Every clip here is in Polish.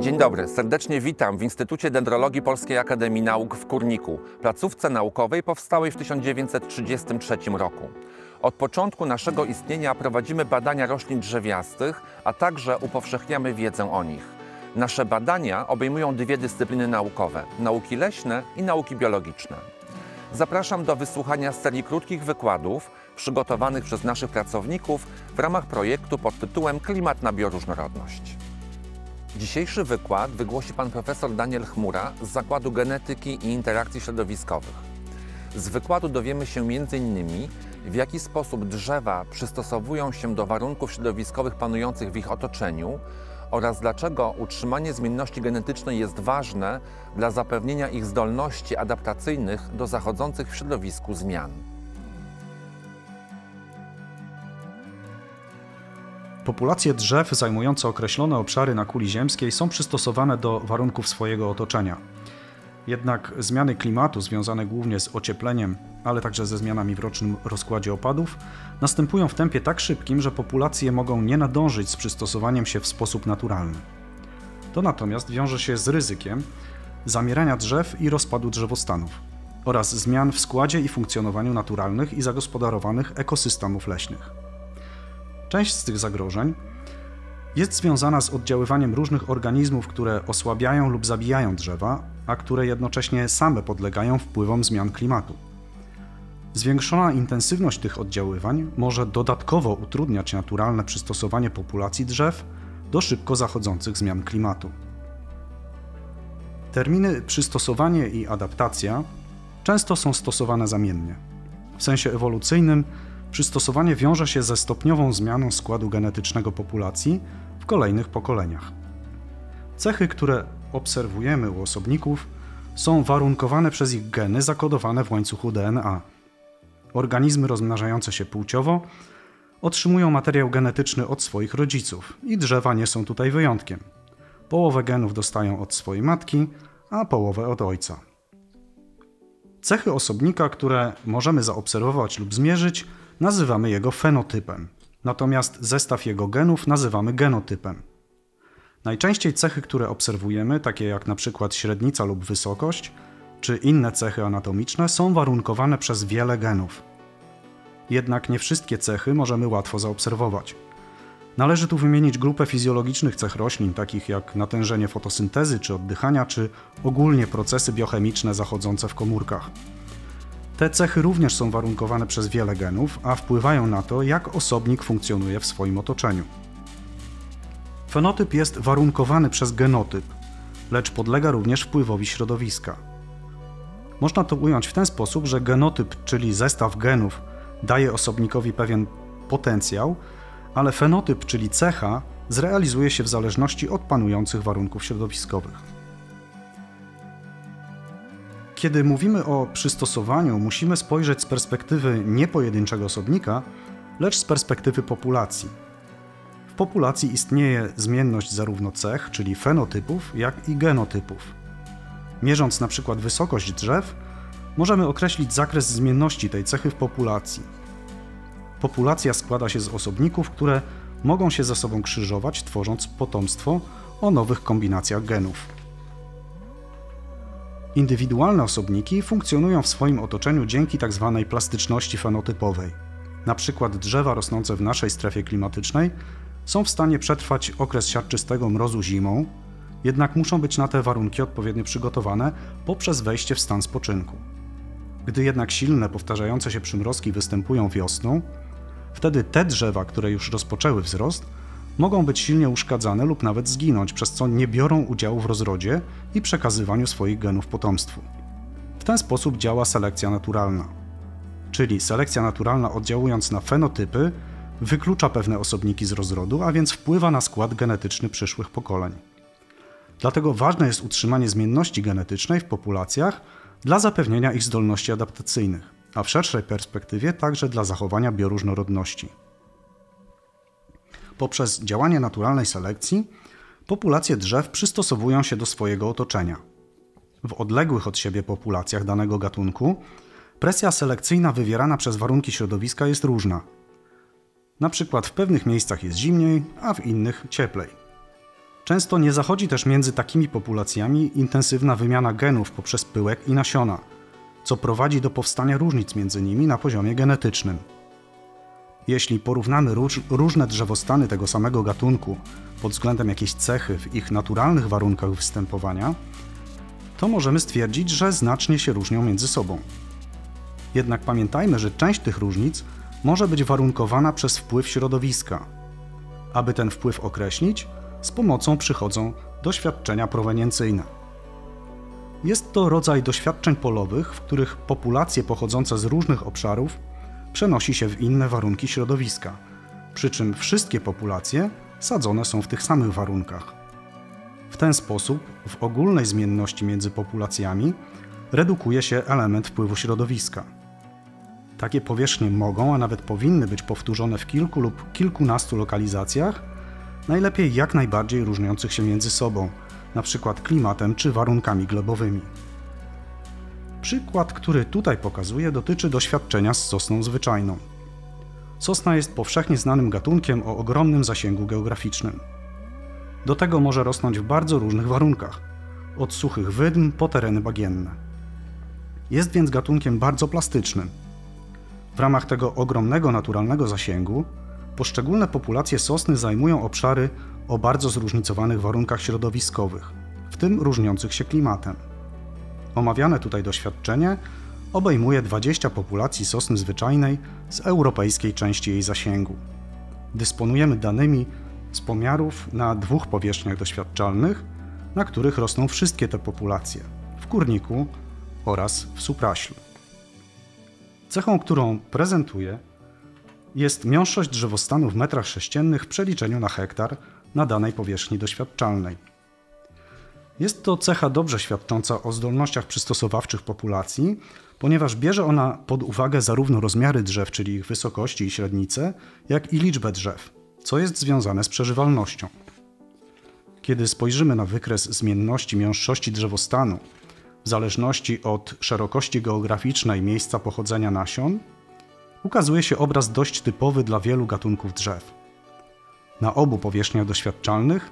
Dzień dobry, serdecznie witam w Instytucie Dendrologii Polskiej Akademii Nauk w Kurniku, placówce naukowej powstałej w 1933 roku. Od początku naszego istnienia prowadzimy badania roślin drzewiastych, a także upowszechniamy wiedzę o nich. Nasze badania obejmują dwie dyscypliny naukowe – nauki leśne i nauki biologiczne. Zapraszam do wysłuchania serii krótkich wykładów przygotowanych przez naszych pracowników w ramach projektu pod tytułem Klimat na bioróżnorodność. Dzisiejszy wykład wygłosi pan profesor Daniel Chmura z Zakładu Genetyki i Interakcji Środowiskowych. Z wykładu dowiemy się m.in. w jaki sposób drzewa przystosowują się do warunków środowiskowych panujących w ich otoczeniu oraz dlaczego utrzymanie zmienności genetycznej jest ważne dla zapewnienia ich zdolności adaptacyjnych do zachodzących w środowisku zmian. Populacje drzew zajmujące określone obszary na kuli ziemskiej są przystosowane do warunków swojego otoczenia. Jednak zmiany klimatu związane głównie z ociepleniem, ale także ze zmianami w rocznym rozkładzie opadów, następują w tempie tak szybkim, że populacje mogą nie nadążyć z przystosowaniem się w sposób naturalny. To natomiast wiąże się z ryzykiem zamierania drzew i rozpadu drzewostanów oraz zmian w składzie i funkcjonowaniu naturalnych i zagospodarowanych ekosystemów leśnych. Część z tych zagrożeń jest związana z oddziaływaniem różnych organizmów, które osłabiają lub zabijają drzewa, a które jednocześnie same podlegają wpływom zmian klimatu. Zwiększona intensywność tych oddziaływań może dodatkowo utrudniać naturalne przystosowanie populacji drzew do szybko zachodzących zmian klimatu. Terminy przystosowanie i adaptacja często są stosowane zamiennie. W sensie ewolucyjnym przystosowanie wiąże się ze stopniową zmianą składu genetycznego populacji w kolejnych pokoleniach. Cechy, które obserwujemy u osobników, są warunkowane przez ich geny zakodowane w łańcuchu DNA. Organizmy rozmnażające się płciowo otrzymują materiał genetyczny od swoich rodziców i drzewa nie są tutaj wyjątkiem. Połowę genów dostają od swojej matki, a połowę od ojca. Cechy osobnika, które możemy zaobserwować lub zmierzyć, nazywamy jego fenotypem, natomiast zestaw jego genów nazywamy genotypem. Najczęściej cechy, które obserwujemy, takie jak na przykład średnica lub wysokość, czy inne cechy anatomiczne, są warunkowane przez wiele genów. Jednak nie wszystkie cechy możemy łatwo zaobserwować. Należy tu wymienić grupę fizjologicznych cech roślin, takich jak natężenie fotosyntezy czy oddychania, czy ogólnie procesy biochemiczne zachodzące w komórkach. Te cechy również są warunkowane przez wiele genów, a wpływają na to, jak osobnik funkcjonuje w swoim otoczeniu. Fenotyp jest warunkowany przez genotyp, lecz podlega również wpływowi środowiska. Można to ująć w ten sposób, że genotyp, czyli zestaw genów, daje osobnikowi pewien potencjał, ale fenotyp, czyli cecha, zrealizuje się w zależności od panujących warunków środowiskowych. Kiedy mówimy o przystosowaniu, musimy spojrzeć z perspektywy nie pojedynczego osobnika, lecz z perspektywy populacji. W populacji istnieje zmienność zarówno cech, czyli fenotypów, jak i genotypów. Mierząc na przykład wysokość drzew, możemy określić zakres zmienności tej cechy w populacji. Populacja składa się z osobników, które mogą się ze sobą krzyżować, tworząc potomstwo o nowych kombinacjach genów. Indywidualne osobniki funkcjonują w swoim otoczeniu dzięki tzw. plastyczności fenotypowej. Na przykład drzewa rosnące w naszej strefie klimatycznej są w stanie przetrwać okres siarczystego mrozu zimą, jednak muszą być na te warunki odpowiednio przygotowane poprzez wejście w stan spoczynku. Gdy jednak silne, powtarzające się przymrozki występują wiosną, wtedy te drzewa, które już rozpoczęły wzrost, mogą być silnie uszkadzane lub nawet zginąć, przez co nie biorą udziału w rozrodzie i przekazywaniu swoich genów potomstwu. W ten sposób działa selekcja naturalna. Czyli selekcja naturalna, oddziałując na fenotypy, wyklucza pewne osobniki z rozrodu, a więc wpływa na skład genetyczny przyszłych pokoleń. Dlatego ważne jest utrzymanie zmienności genetycznej w populacjach dla zapewnienia ich zdolności adaptacyjnych, a w szerszej perspektywie także dla zachowania bioróżnorodności. Poprzez działanie naturalnej selekcji populacje drzew przystosowują się do swojego otoczenia. W odległych od siebie populacjach danego gatunku presja selekcyjna wywierana przez warunki środowiska jest różna. Na przykład w pewnych miejscach jest zimniej, a w innych cieplej. Często nie zachodzi też między takimi populacjami intensywna wymiana genów poprzez pyłek i nasiona, co prowadzi do powstania różnic między nimi na poziomie genetycznym. Jeśli porównamy różne drzewostany tego samego gatunku pod względem jakiejś cechy w ich naturalnych warunkach występowania, to możemy stwierdzić, że znacznie się różnią między sobą. Jednak pamiętajmy, że część tych różnic może być warunkowana przez wpływ środowiska. Aby ten wpływ określić, z pomocą przychodzą doświadczenia proweniencyjne. Jest to rodzaj doświadczeń polowych, w których populacje pochodzące z różnych obszarów przenosi się w inne warunki środowiska, przy czym wszystkie populacje sadzone są w tych samych warunkach. W ten sposób w ogólnej zmienności między populacjami redukuje się element wpływu środowiska. Takie powierzchnie mogą, a nawet powinny być powtórzone w kilku lub kilkunastu lokalizacjach, najlepiej jak najbardziej różniących się między sobą, np. klimatem czy warunkami glebowymi. Przykład, który tutaj pokazuję, dotyczy doświadczenia z sosną zwyczajną. Sosna jest powszechnie znanym gatunkiem o ogromnym zasięgu geograficznym. Do tego może rosnąć w bardzo różnych warunkach, od suchych wydm po tereny bagienne. Jest więc gatunkiem bardzo plastycznym. W ramach tego ogromnego naturalnego zasięgu poszczególne populacje sosny zajmują obszary o bardzo zróżnicowanych warunkach środowiskowych, w tym różniących się klimatem. Omawiane tutaj doświadczenie obejmuje 20 populacji sosny zwyczajnej z europejskiej części jej zasięgu. Dysponujemy danymi z pomiarów na 2 powierzchniach doświadczalnych, na których rosną wszystkie te populacje, w kurniku oraz w supraślu. Cechą, którą prezentuję, jest miąższość drzewostanu w metrach sześciennych w przeliczeniu na hektar na danej powierzchni doświadczalnej. Jest to cecha dobrze świadcząca o zdolnościach przystosowawczych populacji, ponieważ bierze ona pod uwagę zarówno rozmiary drzew, czyli ich wysokości i średnice, jak i liczbę drzew, co jest związane z przeżywalnością. Kiedy spojrzymy na wykres zmienności miąższości drzewostanu w zależności od szerokości geograficznej miejsca pochodzenia nasion, ukazuje się obraz dość typowy dla wielu gatunków drzew. Na obu powierzchniach doświadczalnych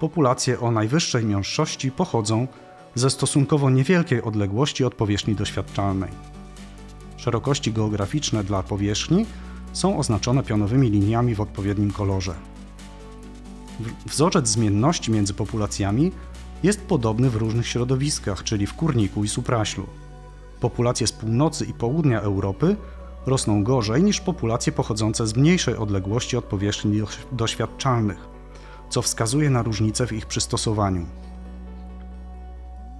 populacje o najwyższej miąższości pochodzą ze stosunkowo niewielkiej odległości od powierzchni doświadczalnej. Szerokości geograficzne dla powierzchni są oznaczone pionowymi liniami w odpowiednim kolorze. Wzorzec zmienności między populacjami jest podobny w różnych środowiskach, czyli w kurniku i supraślu. Populacje z północy i południa Europy rosną gorzej niż populacje pochodzące z mniejszej odległości od powierzchni doświadczalnych, co wskazuje na różnice w ich przystosowaniu.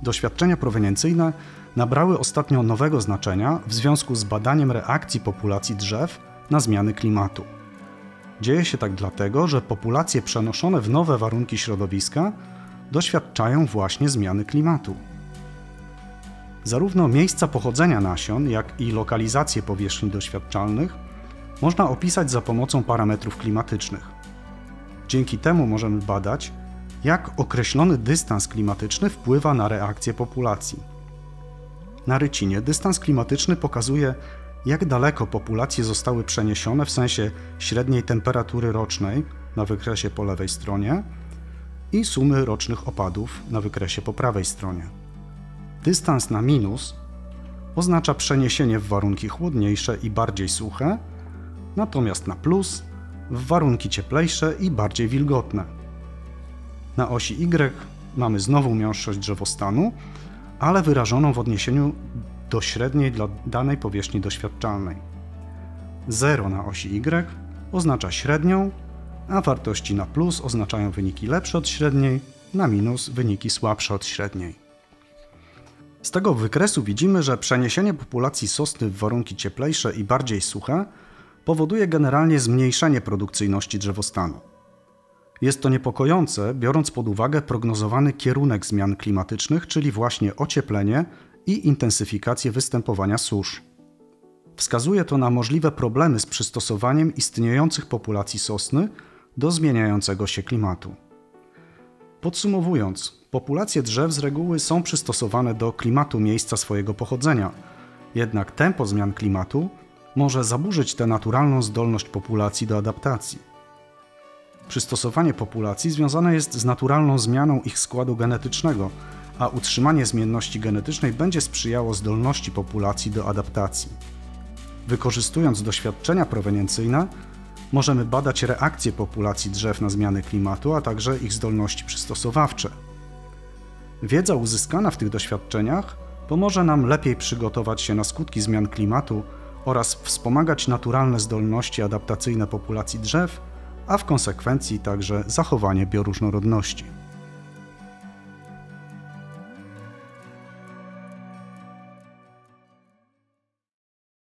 Doświadczenia proweniencyjne nabrały ostatnio nowego znaczenia w związku z badaniem reakcji populacji drzew na zmiany klimatu. Dzieje się tak dlatego, że populacje przenoszone w nowe warunki środowiska doświadczają właśnie zmiany klimatu. Zarówno miejsca pochodzenia nasion, jak i lokalizacje powierzchni doświadczalnych można opisać za pomocą parametrów klimatycznych. Dzięki temu możemy badać, jak określony dystans klimatyczny wpływa na reakcję populacji. Na rycinie dystans klimatyczny pokazuje, jak daleko populacje zostały przeniesione w sensie średniej temperatury rocznej na wykresie po lewej stronie i sumy rocznych opadów na wykresie po prawej stronie. Dystans na minus oznacza przeniesienie w warunki chłodniejsze i bardziej suche, natomiast na plus w warunki cieplejsze i bardziej wilgotne. Na osi Y mamy znowu miąższość drzewostanu, ale wyrażoną w odniesieniu do średniej dla danej powierzchni doświadczalnej. 0 na osi Y oznacza średnią, a wartości na plus oznaczają wyniki lepsze od średniej, na minus wyniki słabsze od średniej. Z tego wykresu widzimy, że przeniesienie populacji sosny w warunki cieplejsze i bardziej suche powoduje generalnie zmniejszenie produkcyjności drzewostanu. Jest to niepokojące, biorąc pod uwagę prognozowany kierunek zmian klimatycznych, czyli właśnie ocieplenie i intensyfikację występowania susz. Wskazuje to na możliwe problemy z przystosowaniem istniejących populacji sosny do zmieniającego się klimatu. Podsumowując, populacje drzew z reguły są przystosowane do klimatu miejsca swojego pochodzenia, jednak tempo zmian klimatu może zaburzyć tę naturalną zdolność populacji do adaptacji. Przystosowanie populacji związane jest z naturalną zmianą ich składu genetycznego, a utrzymanie zmienności genetycznej będzie sprzyjało zdolności populacji do adaptacji. Wykorzystując doświadczenia proweniencyjne, możemy badać reakcje populacji drzew na zmiany klimatu, a także ich zdolności przystosowawcze. Wiedza uzyskana w tych doświadczeniach pomoże nam lepiej przygotować się na skutki zmian klimatu oraz wspomagać naturalne zdolności adaptacyjne populacji drzew, a w konsekwencji także zachowanie bioróżnorodności.